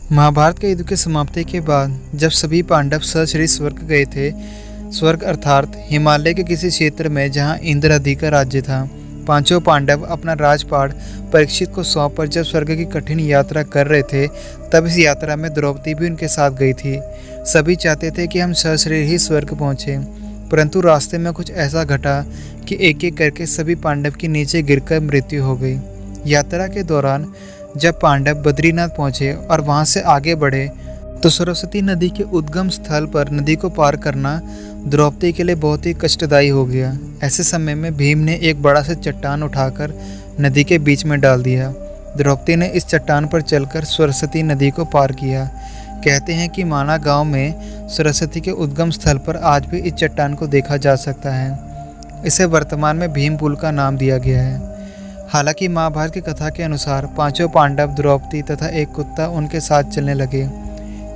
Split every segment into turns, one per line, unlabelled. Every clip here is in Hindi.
महाभारत के युद्ध की समाप्ति के बाद जब सभी पांडव सश्री स्वर्ग गए थे, स्वर्ग अर्थात हिमालय के किसी क्षेत्र में जहां इंद्र आदि का राज्य था, पांचों पांडव अपना राजपाट परीक्षित को सौंप पर जब स्वर्ग की कठिन यात्रा कर रहे थे, तब इस यात्रा में द्रौपदी भी उनके साथ गई थी। सभी चाहते थे कि हम सशरीर ही स्वर्ग पहुँचें, परंतु रास्ते में कुछ ऐसा घटा कि एक एक करके सभी पांडव की नीचे गिरकर मृत्यु हो गई। यात्रा के दौरान जब पांडव बद्रीनाथ पहुंचे और वहां से आगे बढ़े, तो सरस्वती नदी के उद्गम स्थल पर नदी को पार करना द्रौपदी के लिए बहुत ही कष्टदायी हो गया। ऐसे समय में भीम ने एक बड़ा सा चट्टान उठाकर नदी के बीच में डाल दिया। द्रौपदी ने इस चट्टान पर चलकर सरस्वती नदी को पार किया। कहते हैं कि माना गांव में सरस्वती के उद्गम स्थल पर आज भी इस चट्टान को देखा जा सकता है। इसे वर्तमान में भीम पुल का नाम दिया गया है। हालांकि महाभारत की कथा के अनुसार पांचों पांडव, द्रौपदी तथा एक कुत्ता उनके साथ चलने लगे।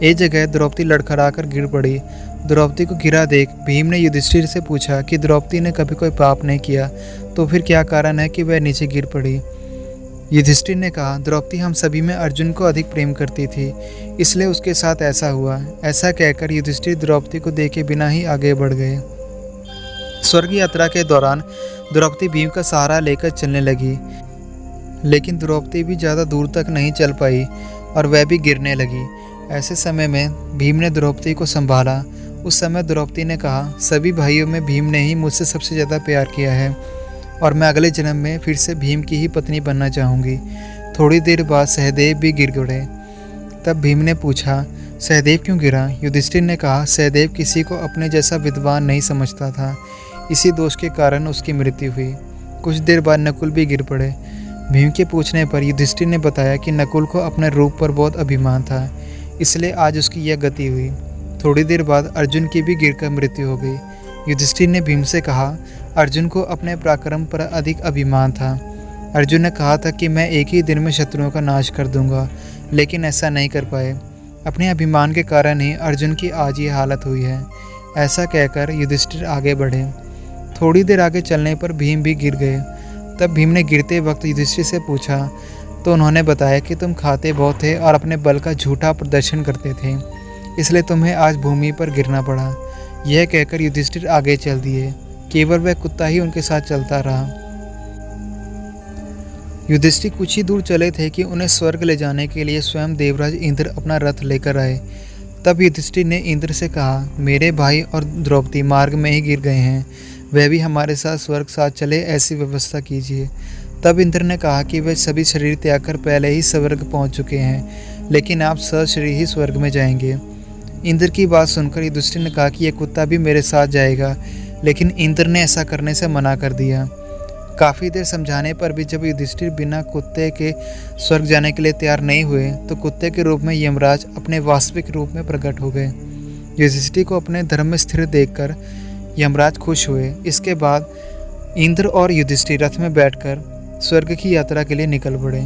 एक जगह द्रौपदी लड़खड़ाकर गिर पड़ी। द्रौपदी को गिरा देख भीम ने युधिष्ठिर से पूछा कि द्रौपदी ने कभी कोई पाप नहीं किया, तो फिर क्या कारण है कि वह नीचे गिर पड़ी। युधिष्ठिर ने कहा, द्रौपदी हम सभी में अर्जुन को अधिक प्रेम करती थी, इसलिए उसके साथ ऐसा हुआ। ऐसा कहकर युधिष्ठिर द्रौपदी को देखे बिना ही आगे बढ़ गए। स्वर्ग यात्रा के दौरान द्रौपदी भीम का सहारा लेकर चलने लगी, लेकिन द्रौपदी भी ज़्यादा दूर तक नहीं चल पाई और वह भी गिरने लगी। ऐसे समय में भीम ने द्रौपदी को संभाला। उस समय द्रौपदी ने कहा, सभी भाइयों में भीम ने ही मुझसे सबसे ज़्यादा प्यार किया है और मैं अगले जन्म में फिर से भीम की ही पत्नी बनना चाहूँगी। थोड़ी देर बाद सहदेव भी गिर गए। तब भीम ने पूछा, सहदेव क्यों गिरा? युधिष्ठिर ने कहा, सहदेव किसी को अपने जैसा विद्वान नहीं समझता था, इसी दोष के कारण उसकी मृत्यु हुई। कुछ देर बाद नकुल भी गिर पड़े। भीम के पूछने पर युधिष्ठिर ने बताया कि नकुल को अपने रूप पर बहुत अभिमान था, इसलिए आज उसकी यह गति हुई। थोड़ी देर बाद अर्जुन की भी गिरकर मृत्यु हो गई। युधिष्ठिर ने भीम से कहा, अर्जुन को अपने पराक्रम पर अधिक अभिमान था। अर्जुन ने कहा था कि मैं एक ही दिन में शत्रुओं का नाश कर दूंगा, लेकिन ऐसा नहीं कर पाए। अपने अभिमान के कारण ही अर्जुन की आज ये हालत हुई है। ऐसा कहकर युधिष्ठिर आगे बढ़े। थोड़ी देर आगे चलने पर भीम भी गिर गए। तब भीम ने गिरते वक्त युधिष्ठिर से पूछा, तो उन्होंने बताया कि तुम खाते बहुत थे और अपने बल का झूठा प्रदर्शन करते थे, इसलिए तुम्हें आज भूमि पर गिरना पड़ा। यह कहकर युधिष्ठिर आगे चल दिए। केवल वह कुत्ता ही उनके साथ चलता रहा। युधिष्ठिर कुछ ही दूर चले थे कि उन्हें स्वर्ग ले जाने के लिए स्वयं देवराज इंद्र अपना रथ लेकर आए। तब युधिष्ठिर ने इंद्र से कहा, मेरे भाई और द्रौपदी मार्ग में ही गिर गए हैं, वह भी हमारे साथ स्वर्ग साथ चले, ऐसी व्यवस्था कीजिए। तब इंद्र ने कहा कि वे सभी शरीर त्याग कर पहले ही स्वर्ग पहुंच चुके हैं, लेकिन आप सशरीर ही स्वर्ग में जाएंगे। इंद्र की बात सुनकर युधिष्ठिर ने कहा कि यह कुत्ता भी मेरे साथ जाएगा, लेकिन इंद्र ने ऐसा करने से मना कर दिया। काफ़ी देर समझाने पर भी जब युधिष्ठिर बिना कुत्ते के स्वर्ग जाने के लिए तैयार नहीं हुए, तो कुत्ते के रूप में यमराज अपने वास्तविक रूप में प्रकट हो गए। युधिष्ठिर को अपने धर्म में स्थिर देखकर यमराज खुश हुए। इसके बाद इंद्र और युधिष्ठिर रथ में बैठकर स्वर्ग की यात्रा के लिए निकल पड़े।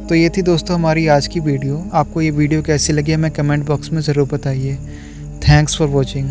तो ये थी दोस्तों हमारी आज की वीडियो। आपको ये वीडियो कैसी लगी हमें कमेंट बॉक्स में ज़रूर बताइए। Thanks for watching.